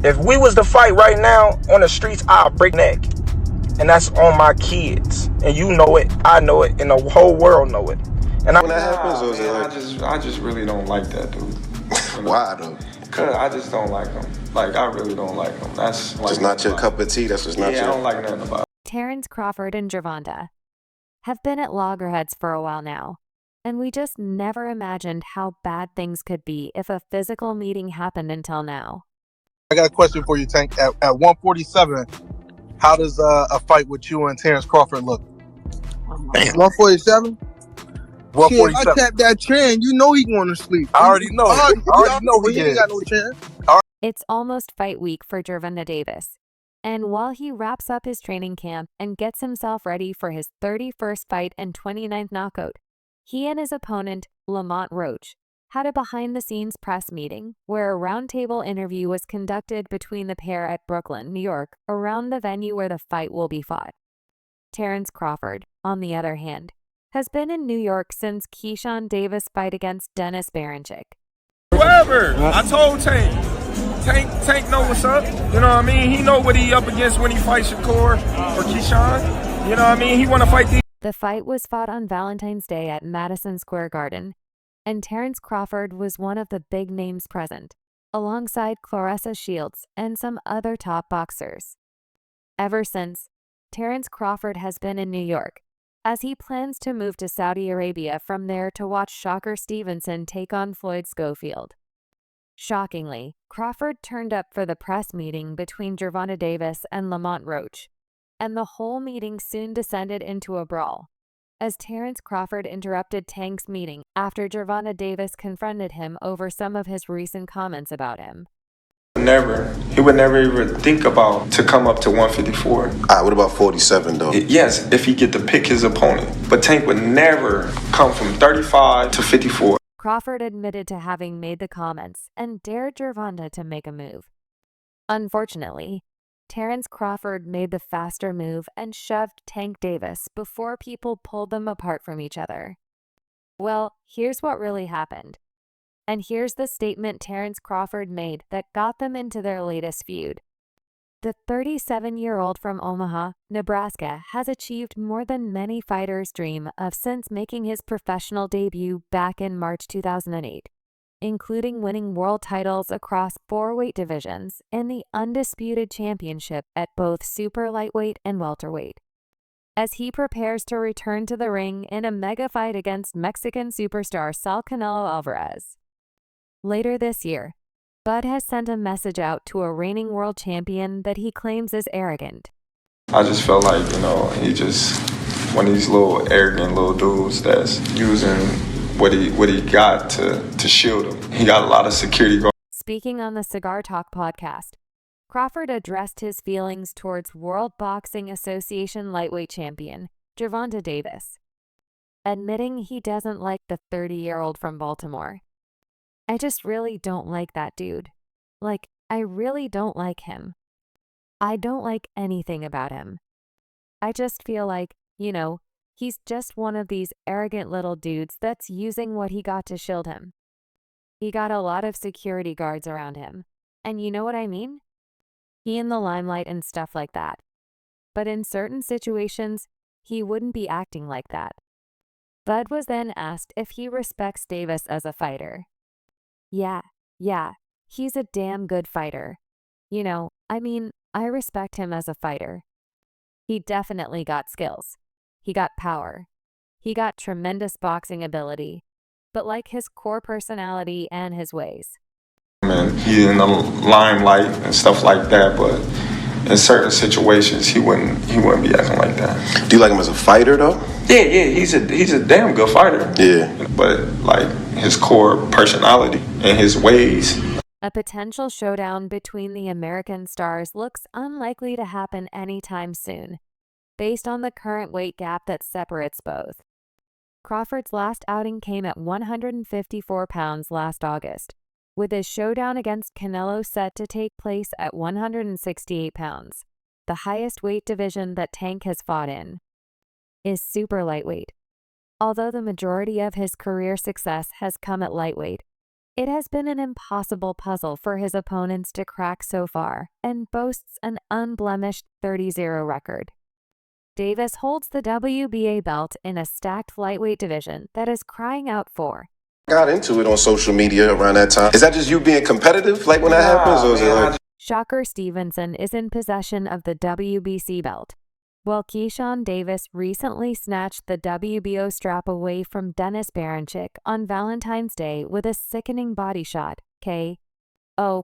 If we was to fight right now on the streets, I'll break neck. And that's on my kids. And you know it, I know it, and the whole world know it. And when that happens, or is it like... I just really don't like that dude. You know? Why though? Cause I just don't like him. Like, I really don't like him. That's like, just not your cup of tea. That's just not your... I don't like nothing about it. Terence, Crawford, and Gervonta have been at loggerheads for a while now, and we just never imagined how bad things could be if a physical meeting happened until now. I got a question for you, Tank. At 147, how does a fight with you and Terence Crawford look? 147? 147. Shit, I tap that trend, you know he going to sleep. I already know. I already know he ain't got no chance. It's almost fight week for Gervonta Davis, and while he wraps up his training camp and gets himself ready for his 31st fight and 29th knockout, he and his opponent, Lamont Roach, had a behind-the-scenes press meeting where a roundtable interview was conducted between the pair at Brooklyn, New York, around the venue where the fight will be fought. Terence Crawford, on the other hand, has been in New York since Keyshawn Davis' fight against Dennis Baranchik. Whoever, I told Tank know what's up. You know what I mean? He know what he up against when he fights Shakur or Keyshawn. You know what I mean? He want to fight these. The fight was fought on Valentine's Day at Madison Square Garden, and Terence Crawford was one of the big names present, alongside Claressa Shields and some other top boxers. Ever since, Terence Crawford has been in New York, as he plans to move to Saudi Arabia from there to watch Shocker Stevenson take on Floyd Schofield. Shockingly, Crawford turned up for the press meeting between Gervonta Davis and Lamont Roach, and the whole meeting soon descended into a brawl, as Terence Crawford interrupted Tank's meeting after Gervonta Davis confronted him over some of his recent comments about him. He would never even think about to come up to 154. What about 47 though? Yes, if he get to pick his opponent. But Tank would never come from 35 to 54. Crawford admitted to having made the comments and dared Gervonta to make a move. Unfortunately, Terence Crawford made the faster move and shoved Tank Davis before people pulled them apart from each other. Well, here's what really happened. And here's the statement Terence Crawford made that got them into their latest feud. The 37-year-old from Omaha, Nebraska, has achieved more than many fighters dream of since making his professional debut back in March 2008, including winning world titles across 4 weight divisions and the undisputed championship at both super lightweight and welterweight. As he prepares to return to the ring in a mega fight against Mexican superstar Saul Canelo Alvarez. Later this year, Bud has sent a message out to a reigning world champion that he claims is arrogant. I just felt like, he just one of these little arrogant little dudes that's using what he got to shield him. He got a lot of security guards. Speaking on the Cigar Talk podcast, Crawford addressed his feelings towards World Boxing Association lightweight champion, Gervonta Davis, admitting he doesn't like the 30-year-old from Baltimore. I just really don't like that dude. I really don't like him. I don't like anything about him. I just feel like, he's just one of these arrogant little dudes that's using what he got to shield him. He got a lot of security guards around him, and you know what I mean? He in the limelight and stuff like that. But in certain situations, he wouldn't be acting like that. Bud was then asked if he respects Davis as a fighter. Yeah, he's a damn good fighter. I respect him as a fighter. He definitely got skills. He got power. He got tremendous boxing ability, but like his core personality and his ways. He's in the limelight and stuff like that, but in certain situations, he wouldn't be acting like that. Do you like him as a fighter though? Yeah, he's a damn good fighter. Yeah. But his core personality and his ways. A potential showdown between the American stars looks unlikely to happen anytime soon, based on the current weight gap that separates both. Crawford's last outing came at 154 pounds last August, with his showdown against Canelo set to take place at 168 pounds, the highest weight division that Tank has fought in. Is super lightweight. Although the majority of his career success has come at lightweight, It has been an impossible puzzle for his opponents to crack so far and boasts an unblemished 30-0 record. Davis holds the WBA belt in a stacked lightweight division that is crying out for. Got into it on social media around that time. Is that just you being competitive, like when that happens, or is it like? Shocker Stevenson is in possession of the WBC belt, while Keyshawn Davis recently snatched the WBO strap away from Dennis Baranchik on Valentine's Day with a sickening body shot.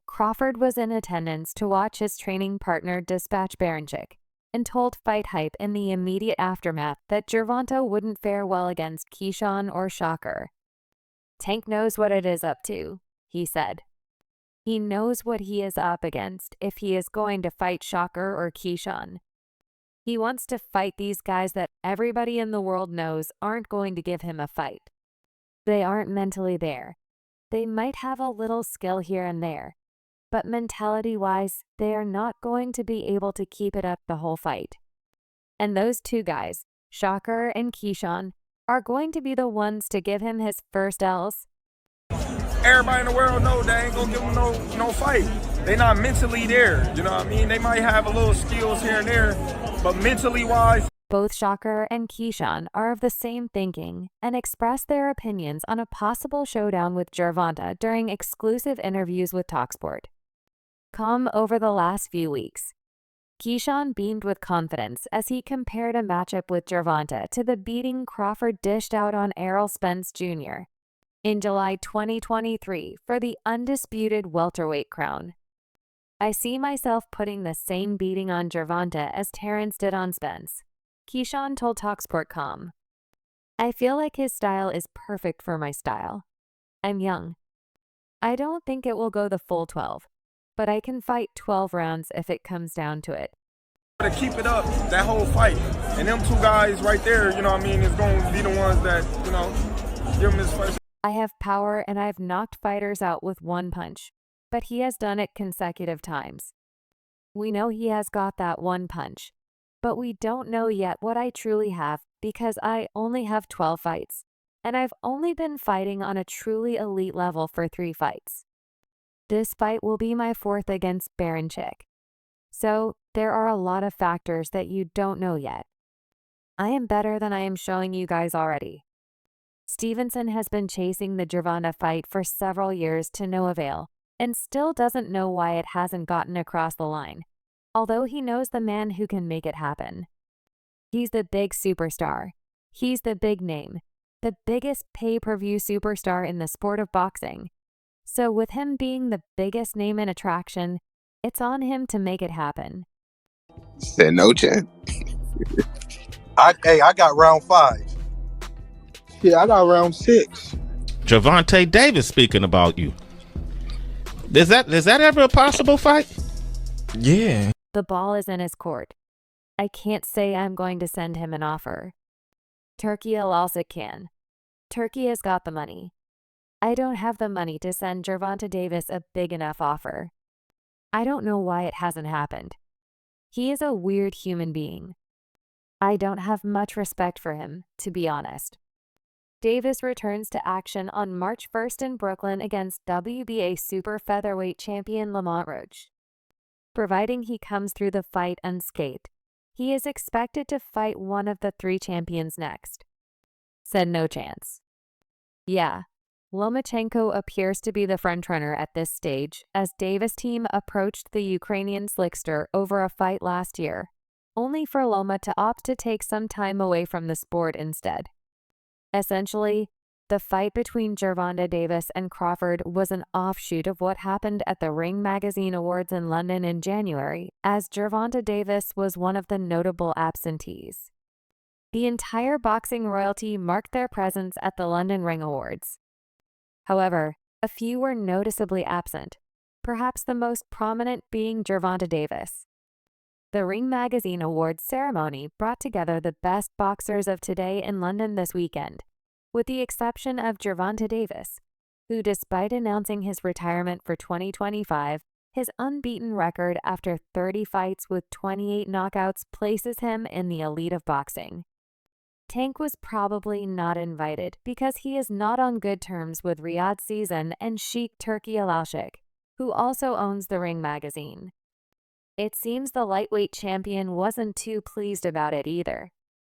Crawford was in attendance to watch his training partner dispatch Baranchik and told Fight Hype in the immediate aftermath that Gervonta wouldn't fare well against Keyshawn or Shocker. Tank knows what it is up to, he said. He knows what he is up against if he is going to fight Shocker or Keyshawn. He wants to fight these guys that everybody in the world knows aren't going to give him a fight. They aren't mentally there. They might have a little skill here and there, but mentality-wise, they are not going to be able to keep it up the whole fight. And those two guys, Shocker and Keyshawn, are going to be the ones to give him his first L's. Everybody in the world know they ain't gonna give him no fight. They not mentally there, you know what I mean? They might have a little skills here and there, but mentally wise. Both Shocker and Keyshawn are of the same thinking and express their opinions on a possible showdown with Gervonta during exclusive interviews with TalkSport. Come over the last few weeks, Keyshawn beamed with confidence as he compared a matchup with Gervonta to the beating Crawford dished out on Errol Spence Jr. in July 2023 for the undisputed welterweight crown. I see myself putting the same beating on Gervonta as Terence did on Spence, Keyshawn told TalkSport.com. I feel like his style is perfect for my style. I'm young. I don't think it will go the full 12, but I can fight 12 rounds if it comes down to it. To keep it up, that whole fight. And them two guys right there, you know what I mean, is going to be the ones that, you know, give him his first. I have power and I've knocked fighters out with one punch, but he has done it consecutive times. We know he has got that one punch, but we don't know yet what I truly have because I only have 12 fights, and I've only been fighting on a truly elite level for 3 fights. This fight will be my 4th against Baranchik. So there are a lot of factors that you don't know yet. I am better than I am showing you guys already. Stevenson has been chasing the Gervonta fight for several years to no avail and still doesn't know why it hasn't gotten across the line, although he knows the man who can make it happen. He's the big superstar. He's the big name, the biggest pay-per-view superstar in the sport of boxing. So with him being the biggest name and attraction, it's on him to make it happen. Said no chance. I got round 5. Yeah, I got round 6. Gervonta Davis speaking about you. Is that ever a possible fight? Yeah. The ball is in his court. I can't say I'm going to send him an offer. Turkey also can. Turkey has got the money. I don't have the money to send Gervonta Davis a big enough offer. I don't know why it hasn't happened. He is a weird human being. I don't have much respect for him, to be honest. Davis returns to action on March 1st in Brooklyn against WBA super featherweight champion Lamont Roach. Providing he comes through the fight unscathed, he is expected to fight one of the 3 champions next. Said no chance. Yeah, Lomachenko appears to be the frontrunner at this stage as Davis' team approached the Ukrainian slickster over a fight last year, only for Loma to opt to take some time away from the sport instead. Essentially, the fight between Gervonta Davis and Crawford was an offshoot of what happened at the Ring Magazine Awards in London in January, as Gervonta Davis was one of the notable absentees. The entire boxing royalty marked their presence at the London Ring Awards. However, a few were noticeably absent, perhaps the most prominent being Gervonta Davis. The Ring Magazine Awards ceremony brought together the best boxers of today in London this weekend, with the exception of Gervonta Davis, who, despite announcing his retirement for 2025, his unbeaten record after 30 fights with 28 knockouts places him in the elite of boxing. Tank was probably not invited because he is not on good terms with Riyadh Season and Sheikh Turki Al-Sheikh, who also owns the Ring magazine. It seems the lightweight champion wasn't too pleased about it either,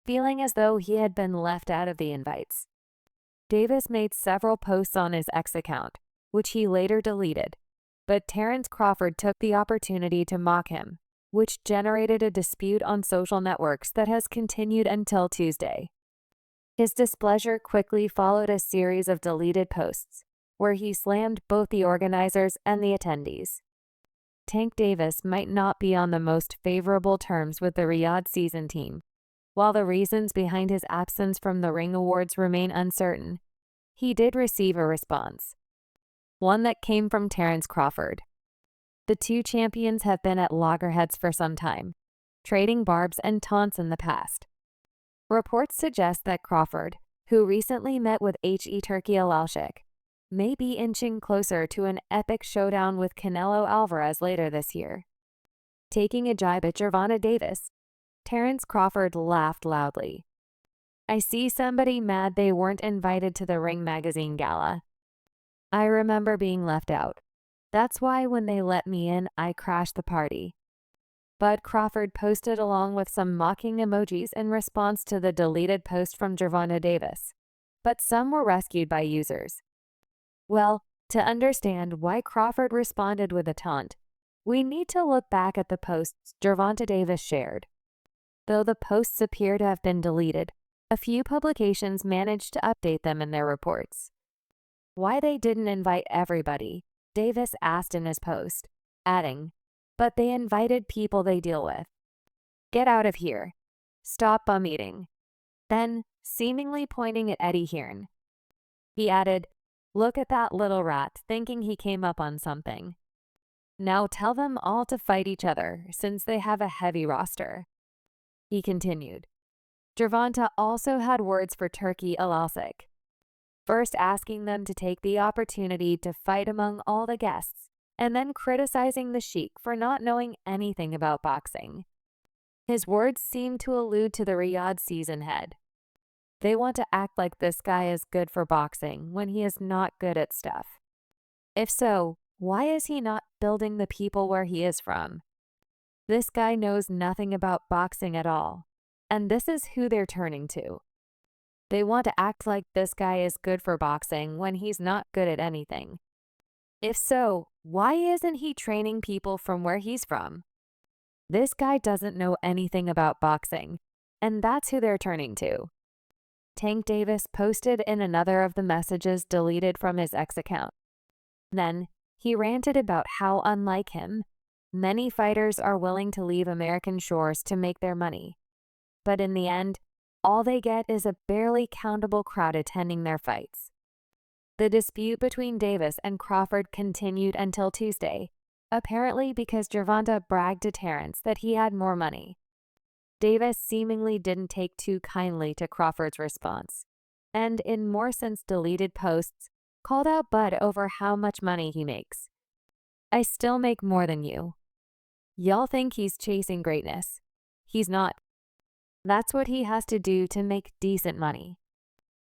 feeling as though he had been left out of the invites. Davis made several posts on his X account, which he later deleted, but Terence Crawford took the opportunity to mock him, which generated a dispute on social networks that has continued until Tuesday. His displeasure quickly followed a series of deleted posts, where he slammed both the organizers and the attendees. Tank Davis might not be on the most favorable terms with the Riyadh Season team. While the reasons behind his absence from the Ring Awards remain uncertain, he did receive a response, one that came from Terence Crawford. The two champions have been at loggerheads for some time, trading barbs and taunts in the past. Reports suggest that Crawford, who recently met with Turki Al-Sheikh, may be inching closer to an epic showdown with Canelo Alvarez later this year. Taking a jibe at Gervonta Davis, Terence Crawford laughed loudly. "I see somebody mad they weren't invited to the Ring magazine gala. I remember being left out. That's why when they let me in, I crashed the party." Bud Crawford posted along with some mocking emojis in response to the deleted post from Gervonta Davis, but some were rescued by users. Well, to understand why Crawford responded with a taunt, we need to look back at the posts Gervonta Davis shared. Though the posts appear to have been deleted, a few publications managed to update them in their reports. Why they didn't invite everybody, Davis asked in his post, adding, "But they invited people they deal with. Get out of here. Stop bum eating." Then, seemingly pointing at Eddie Hearn, he added, "Look at that little rat thinking he came up on something. Now tell them all to fight each other since they have a heavy roster." He continued. Gervonta also had words for Turki Al-Sheikh, first asking them to take the opportunity to fight among all the guests, and then criticizing the Sheikh for not knowing anything about boxing. His words seemed to allude to the Riyadh Season head. They want to act like this guy is good for boxing when he is not good at stuff. If so, why is he not building the people where he is from? This guy knows nothing about boxing at all, and this is who they're turning to. They want to act like this guy is good for boxing when he's not good at anything. If so, why isn't he training people from where he's from? This guy doesn't know anything about boxing, and that's who they're turning to. Tank Davis posted in another of the messages deleted from his X account. Then, he ranted about how, unlike him, many fighters are willing to leave American shores to make their money. But in the end, all they get is a barely countable crowd attending their fights. The dispute between Davis and Crawford continued until Tuesday, apparently because Gervonta bragged to Terence that he had more money. Davis seemingly didn't take too kindly to Crawford's response, and in more since deleted posts, called out Bud over how much money he makes. "I still make more than you. Y'all think he's chasing greatness. He's not. That's what he has to do to make decent money.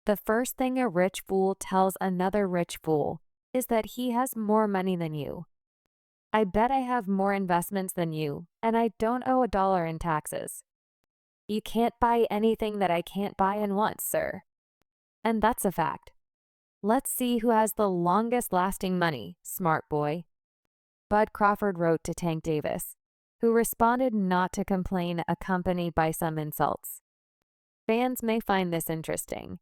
The first thing a rich fool tells another rich fool is that he has more money than you. I bet I have more investments than you, and I don't owe $1 in taxes. You can't buy anything that I can't buy in once, sir. And that's a fact. Let's see who has the longest lasting money, smart boy." Bud Crawford wrote to Tank Davis, who responded not to complain, accompanied by some insults. Fans may find this interesting.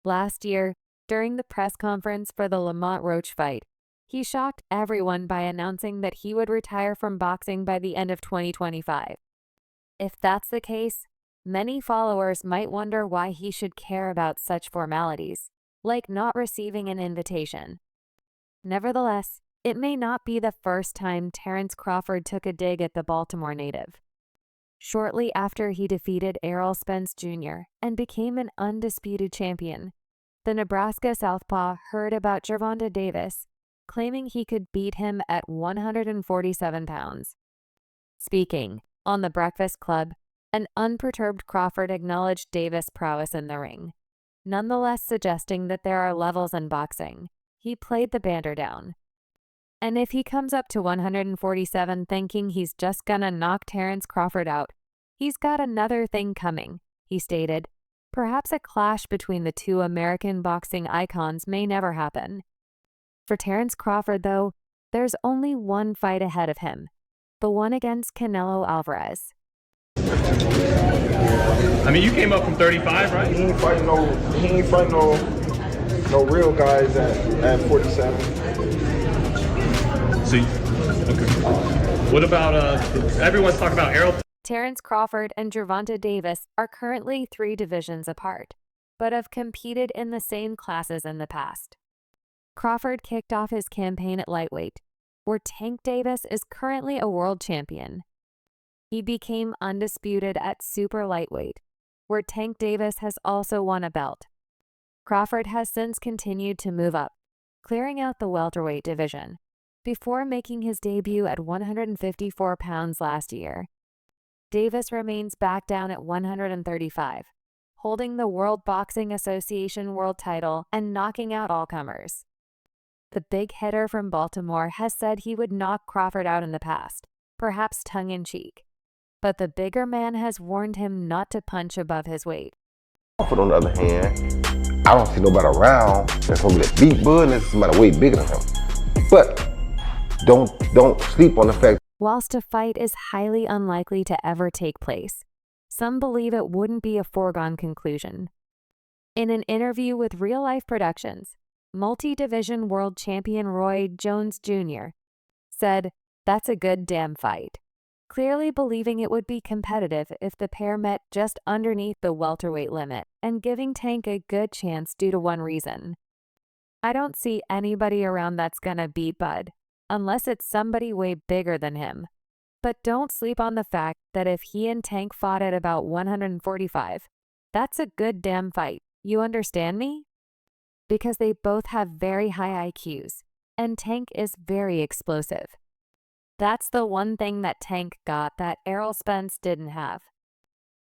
Last year, during the press conference for the Lamont-Roach fight, he shocked everyone by announcing that he would retire from boxing by the end of 2025. If that's the case, many followers might wonder why he should care about such formalities, like not receiving an invitation. Nevertheless, it may not be the first time Terence Crawford took a dig at the Baltimore native. Shortly after he defeated Errol Spence Jr. and became an undisputed champion, the Nebraska southpaw heard about Gervonta Davis, claiming he could beat him at 147 pounds. Speaking on The Breakfast Club, An unperturbed Crawford acknowledged Davis' prowess in the ring, nonetheless suggesting that there are levels in boxing. He played the banter down. And if he comes up to 147 thinking he's just gonna knock Terence Crawford out, he's got another thing coming, he stated. Perhaps a clash between the two American boxing icons may never happen. For Terence Crawford, though, there's only one fight ahead of him, the one against Canelo Alvarez. I mean, you came up from 35, right? He ain't fighting no real guys at 47. So, okay. What about everyone's talking about Errol? Terence Crawford and Gervonta Davis are currently 3 divisions apart, but have competed in the same classes in the past. Crawford kicked off his campaign at lightweight, where Tank Davis is currently a world champion. He became undisputed at super lightweight, where Tank Davis has also won a belt. Crawford has since continued to move up, clearing out the welterweight division, before making his debut at 154 pounds last year. Davis remains back down at 135, holding the World Boxing Association world title and knocking out all comers. The big hitter from Baltimore has said he would knock Crawford out in the past, perhaps tongue-in-cheek. But the bigger man has warned him not to punch above his weight. Crawford, on the other hand, I don't see nobody around that's gonna be that beat bud unless somebody way bigger than him. But don't sleep on the fact. Whilst a fight is highly unlikely to ever take place, some believe it wouldn't be a foregone conclusion. In an interview with Real Life Productions, multi-division world champion Roy Jones Jr. said, "That's a good damn fight," clearly believing it would be competitive if the pair met just underneath the welterweight limit and giving Tank a good chance due to one reason. "I don't see anybody around that's gonna beat Bud, unless it's somebody way bigger than him. But don't sleep on the fact that if he and Tank fought at about 145, that's a good damn fight. You understand me? Because they both have very high IQs, and Tank is very explosive. That's the one thing that Tank got that Errol Spence didn't have.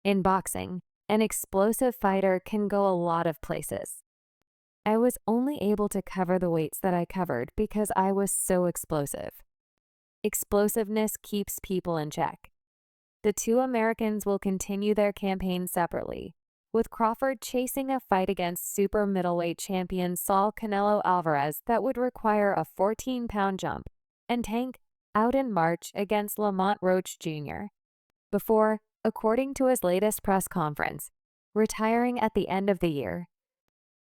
In boxing, an explosive fighter can go a lot of places. I was only able to cover the weights that I covered because I was so explosive. Explosiveness keeps people in check. The two Americans will continue their campaign separately, with Crawford chasing a fight against super middleweight champion Saul Canelo Alvarez that would require a 14-pound jump, and Tank out in March against Lamont Roach Jr. before, according to his latest press conference, retiring at the end of the year.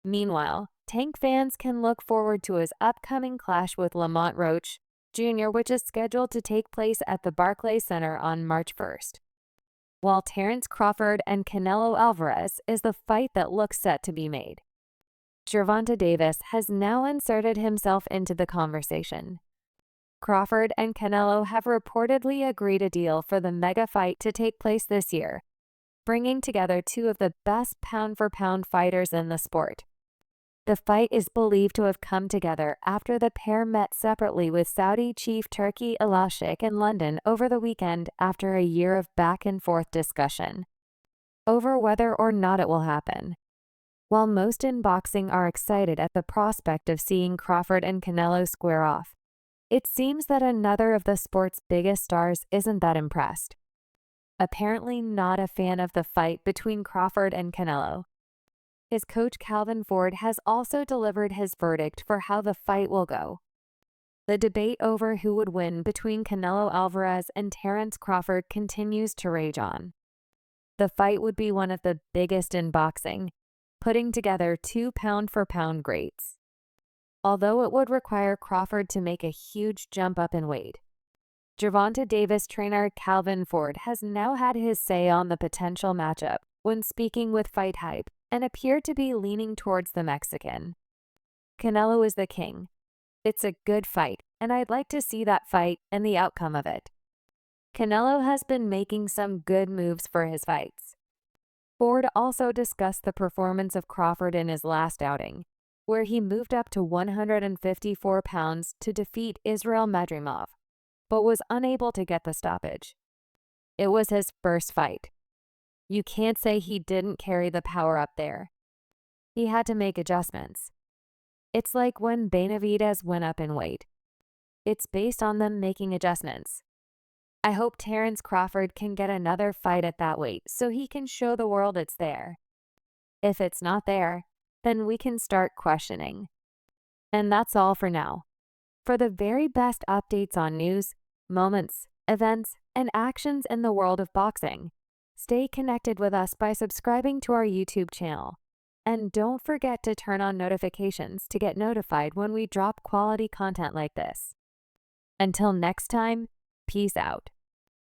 Meanwhile, Tank fans can look forward to his upcoming clash with Lamont Roach Jr., which is scheduled to take place at the Barclays Center on March 1st. While Terence Crawford and Canelo Alvarez is the fight that looks set to be made. Gervonta Davis has now inserted himself into the conversation. Crawford and Canelo have reportedly agreed a deal for the mega fight to take place this year, bringing together two of the best pound-for-pound fighters in the sport. The fight is believed to have come together after the pair met separately with Saudi chief Turki Al-Sheikh in London over the weekend after a year of back-and-forth discussion over whether or not it will happen. While most in boxing are excited at the prospect of seeing Crawford and Canelo square off, it seems that another of the sport's biggest stars isn't that impressed. Apparently not a fan of the fight between Crawford and Canelo. His coach Calvin Ford has also delivered his verdict for how the fight will go. The debate over who would win between Canelo Alvarez and Terence Crawford continues to rage on. The fight would be one of the biggest in boxing, putting together two pound-for-pound greats. Although it would require Crawford to make a huge jump up in weight. Gervonta Davis trainer Calvin Ford has now had his say on the potential matchup when speaking with Fight Hype and appeared to be leaning towards the Mexican. Canelo is the king. It's a good fight, and I'd like to see that fight and the outcome of it. Canelo has been making some good moves for his fights. Ford also discussed the performance of Crawford in his last outing, where he moved up to 154 pounds to defeat Israel Madrimov, but was unable to get the stoppage. It was his first fight, You can't say he didn't carry the power up there. He had to make adjustments. It's like when Benavidez went up in weight. It's based on them making adjustments. I hope Terence Crawford can get another fight at that weight so he can show the world it's there. If it's not there, then we can start questioning. And that's all for now. For the very best updates on news, moments, events, and actions in the world of boxing, stay connected with us by subscribing to our YouTube channel. And don't forget to turn on notifications to get notified when we drop quality content like this. Until next time, peace out.